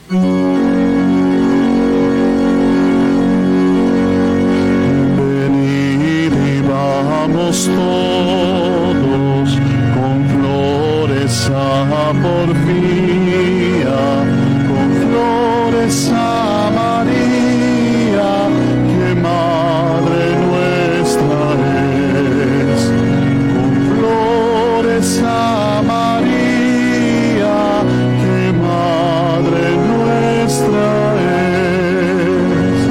Venid y vamos todos con flores a Porfía, con flores a María, que Madre nuestra es. Con flores a María, que Madre nuestra es.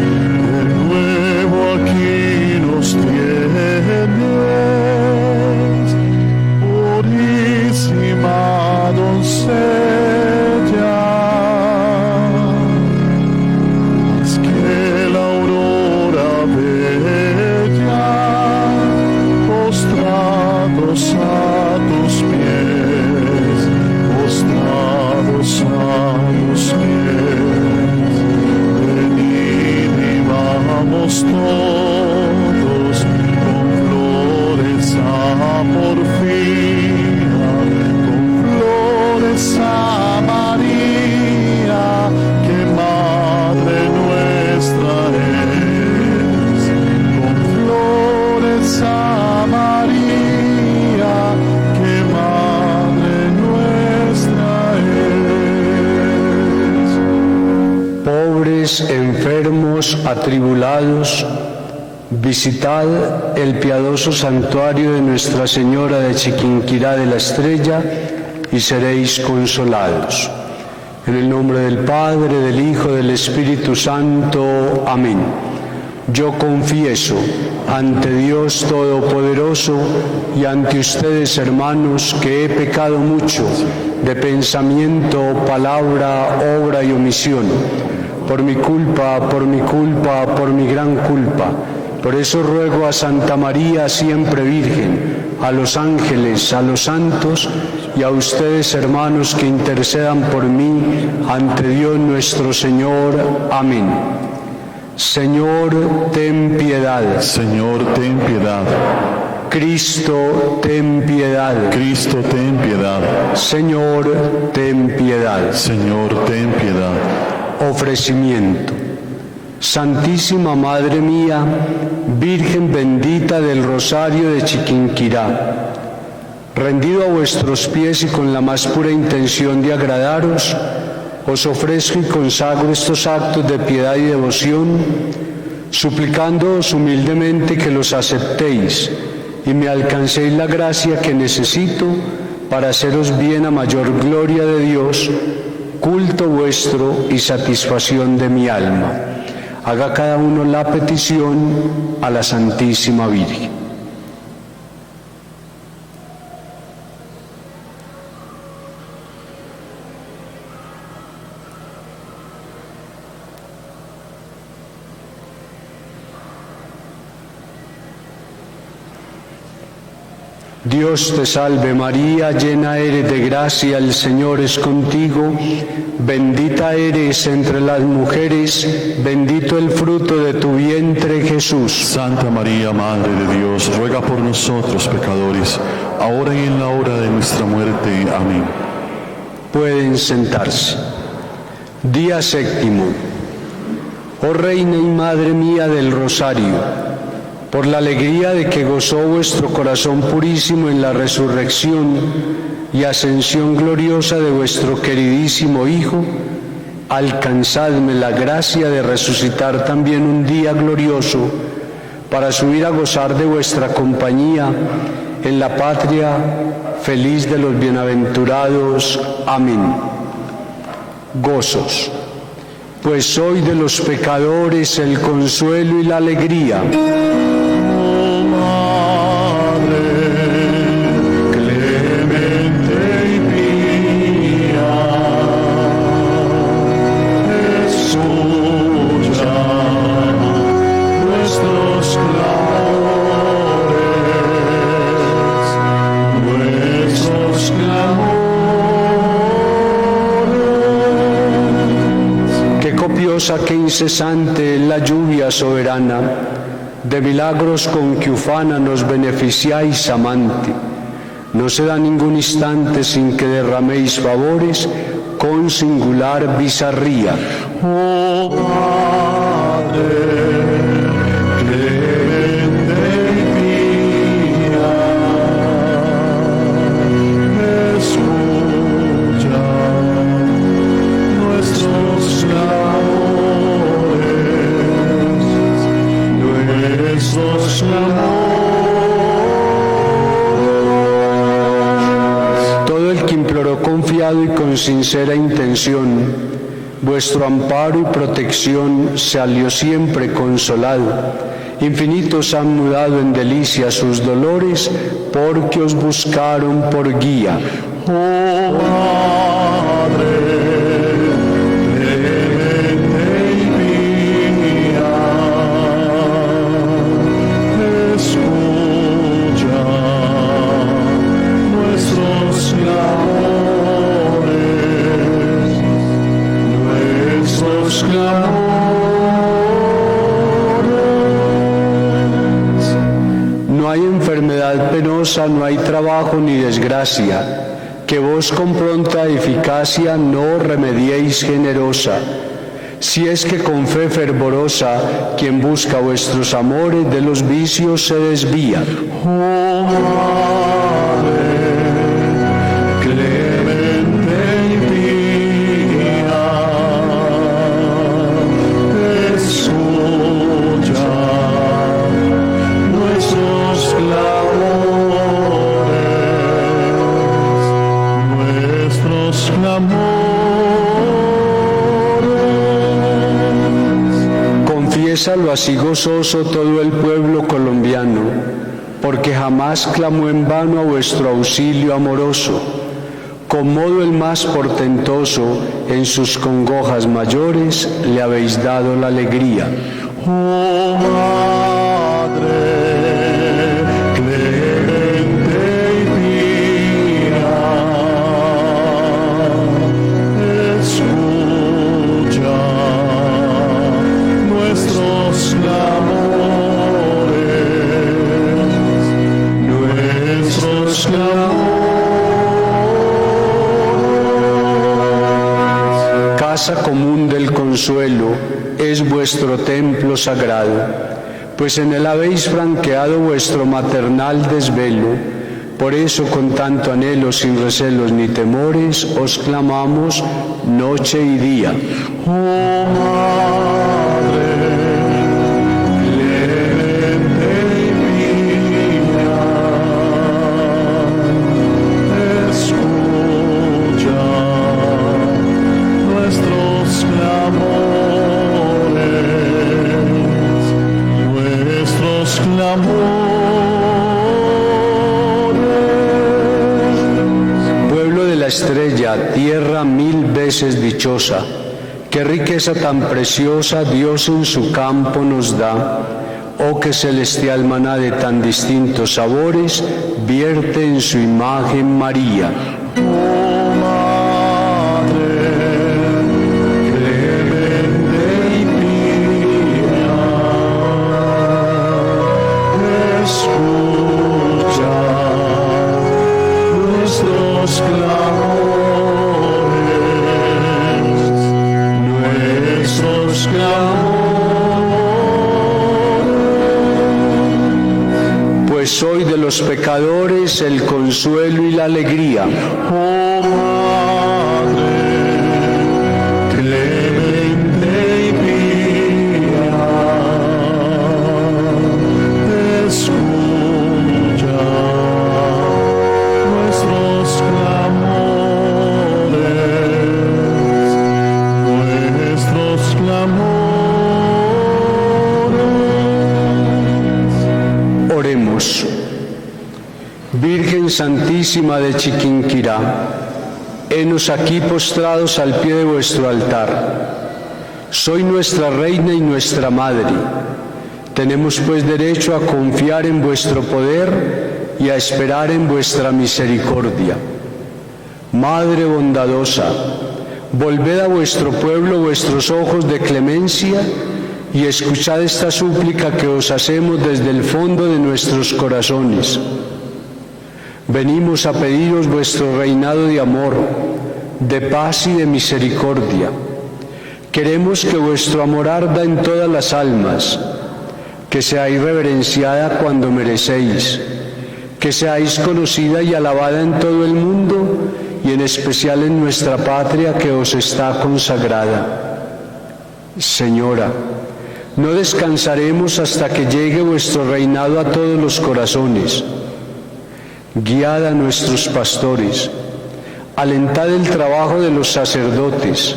De nuevo aquí nos tienes, purísima doncella, más que la aurora bella, postrados a tus pies, postrados a tus pies. Venid y vamos todos con flores a Porfía, con flores a María, que Madre nuestra es. Con flores a María, que Madre nuestra es. Pobres, enfermos, atribulados, visitad el piadoso santuario de Nuestra Señora de Chiquinquirá de la Estrella y seréis consolados. En el nombre del Padre, del Hijo, del Espíritu Santo. Amén. Yo confieso ante Dios Todopoderoso y ante ustedes, hermanos, que he pecado mucho de pensamiento, palabra, obra y omisión, por mi culpa, por mi gran culpa. Por eso ruego a Santa María, siempre Virgen, a los ángeles, a los santos y a ustedes, hermanos, que intercedan por mí ante Dios nuestro Señor. Amén. Señor, ten piedad. Señor, ten piedad. Cristo, ten piedad. Cristo, ten piedad. Señor, ten piedad. Señor, ten piedad. Ofrecimiento. Santísima Madre mía, Virgen bendita del Rosario de Chiquinquirá, rendido a vuestros pies y con la más pura intención de agradaros, os ofrezco y consagro estos actos de piedad y devoción, suplicándoos humildemente que los aceptéis y me alcancéis la gracia que necesito para haceros bien a mayor gloria de Dios, culto vuestro y satisfacción de mi alma. Haga cada uno la petición a la Santísima Virgen. Dios te salve María, llena eres de gracia, el Señor es contigo, bendita eres entre las mujeres, bendito el fruto de tu vientre Jesús. Santa María, Madre de Dios, ruega por nosotros pecadores, ahora y en la hora de nuestra muerte. Amén. Pueden sentarse. Día séptimo. Oh Reina y Madre mía del Rosario, por la alegría de que gozó vuestro corazón purísimo en la resurrección y ascensión gloriosa de vuestro queridísimo Hijo, alcanzadme la gracia de resucitar también un día glorioso para subir a gozar de vuestra compañía en la patria feliz de los bienaventurados. Amén. Gozos. Pues soy de los pecadores el consuelo y la alegría. Que incesante la lluvia soberana, de milagros con que ufana nos beneficiáis amante. No se da ningún instante sin que derraméis favores con singular bizarría. Oh Padre, clemente y pía, escucha nuestros clamores. Todo el que imploró confiado y con sincera intención vuestro amparo y protección salió siempre consolado. Infinitos han mudado en delicia sus dolores, porque os buscaron por guía. Oh Padre, clemente y pía, escucha nuestros clamores. No hay enfermedad penosa, no hay trabajo ni desgracia, que vos con pronta eficacia no remediéis generosa. Si es que con fe fervorosa, quien busca vuestros amores de los vicios se desvía. Oh Padre, clemente y pía, escucha nuestros clamores. Confiésalo así gozoso todo el pueblo colombiano, porque jamás clamó en vano a vuestro auxilio amoroso. Con modo el más portentoso, en sus congojas mayores, le habéis dado la alegría. Oh Madre, clemente y pía, escucha nuestros clamores. Casa común del consuelo es vuestro templo sagrado, pues en él habéis franqueado vuestro maternal desvelo. Por eso, con tanto anhelo, sin recelos ni temores, os clamamos noche y día. Oh Madre, clemente y pía, escucha nuestros clamores. Pueblo de la estrella, tierra mil veces dichosa, qué riqueza tan preciosa Dios en su campo nos da. Oh, qué celestial maná de tan distintos sabores vierte en su imagen María. Oh Madre, clemente y pía, escucha nuestros clamores. Pues soy de los pecadores el consuelo y la alegría. Oh Madre, clemente y pía, escucha nuestros clamores. Oremos. Virgen Santísima de Chiquinquirá, henos aquí postrados al pie de vuestro altar. Soy nuestra Reina y nuestra Madre. Tenemos pues derecho a confiar en vuestro poder y a esperar en vuestra misericordia. Madre bondadosa, volved a vuestro pueblo vuestros ojos de clemencia y escuchad esta súplica que os hacemos desde el fondo de nuestros corazones. Venimos a pediros vuestro reinado de amor, de paz y de misericordia. Queremos que vuestro amor arda en todas las almas, que seáis reverenciada cuando merecéis, que seáis conocida y alabada en todo el mundo y en especial en nuestra patria que os está consagrada. Señora, no descansaremos hasta que llegue vuestro reinado a todos los corazones. Guiad a nuestros pastores, alentad el trabajo de los sacerdotes,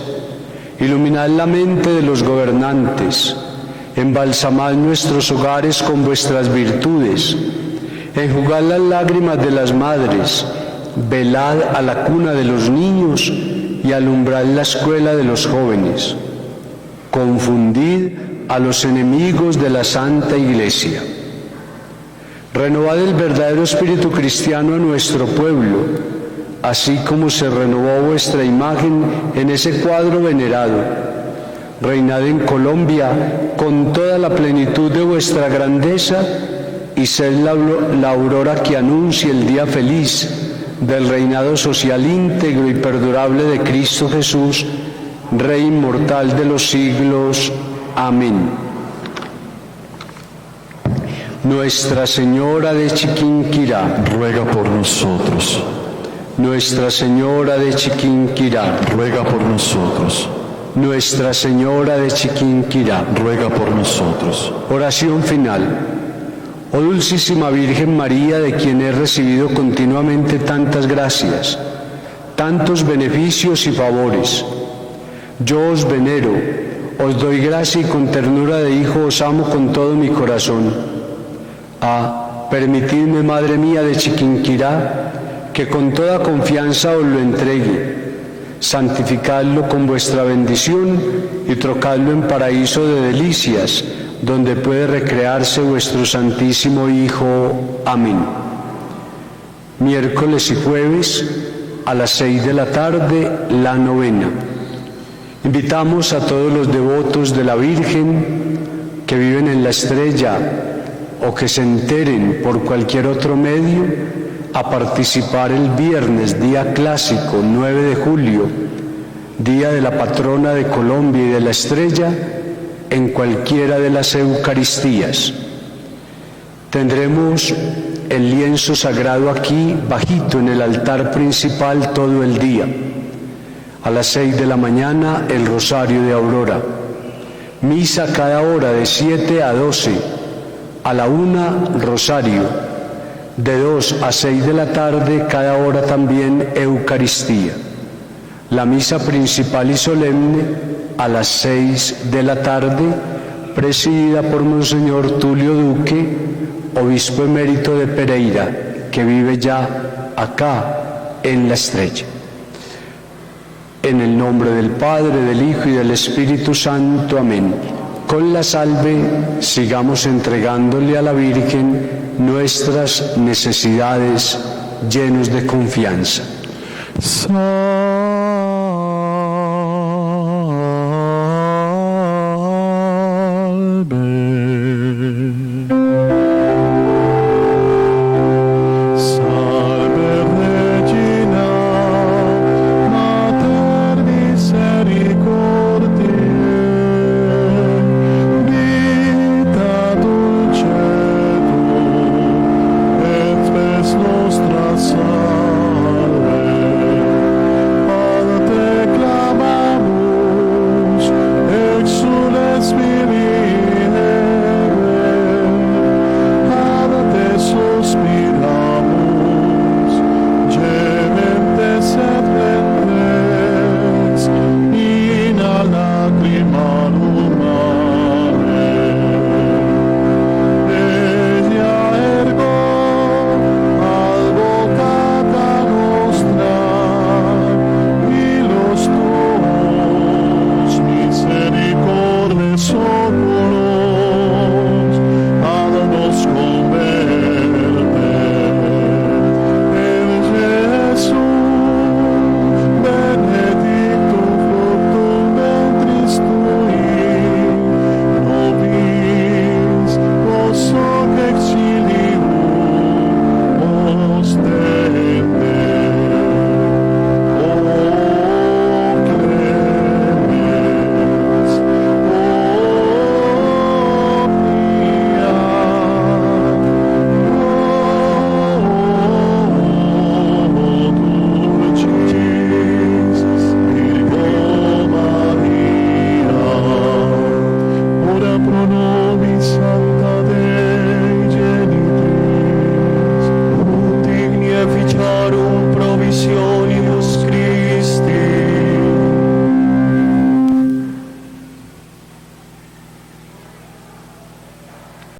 iluminad la mente de los gobernantes, embalsamad nuestros hogares con vuestras virtudes, enjugad las lágrimas de las madres, velad a la cuna de los niños y alumbrad la escuela de los jóvenes. Confundid a los enemigos de la Santa Iglesia. Renovad el verdadero espíritu cristiano a nuestro pueblo, así como se renovó vuestra imagen en ese cuadro venerado. Reinad en Colombia con toda la plenitud de vuestra grandeza y sed la aurora que anuncie el día feliz del reinado social íntegro y perdurable de Cristo Jesús, Rey inmortal de los siglos. Amén. Nuestra Señora de Chiquinquirá, ruega por nosotros. Nuestra Señora de Chiquinquirá, ruega por nosotros. Nuestra Señora de Chiquinquirá, ruega por nosotros. Oración final. Oh Dulcísima Virgen María, de quien he recibido continuamente tantas gracias, tantos beneficios y favores, yo os venero, os doy gracia y con ternura de hijo os amo con todo mi corazón. Permitidme, Madre mía de Chiquinquirá, que con toda confianza os lo entregue. Santificadlo con vuestra bendición y trocadlo en paraíso de delicias, donde puede recrearse vuestro Santísimo Hijo. Amén. Miércoles y jueves a las 6 de la tarde, la novena. Invitamos a todos los devotos de la Virgen que viven en la Estrella o que se enteren por cualquier otro medio a participar el viernes, día clásico, 9 de julio, día de la patrona de Colombia y de la Estrella, en cualquiera de las Eucaristías. Tendremos el lienzo sagrado aquí, bajito en el altar principal todo el día. A las 6 de la mañana, el Rosario de Aurora. Misa cada hora de 7 a 12. A la 1, Rosario. De 2 a 6 de la tarde, cada hora también Eucaristía. La misa principal y solemne a las 6 de la tarde, presidida por Monseñor Tulio Duque, obispo emérito de Pereira, que vive ya acá en la Estrella. En el nombre del Padre, del Hijo y del Espíritu Santo. Amén. Con la salve sigamos entregándole a la Virgen nuestras necesidades llenos de confianza.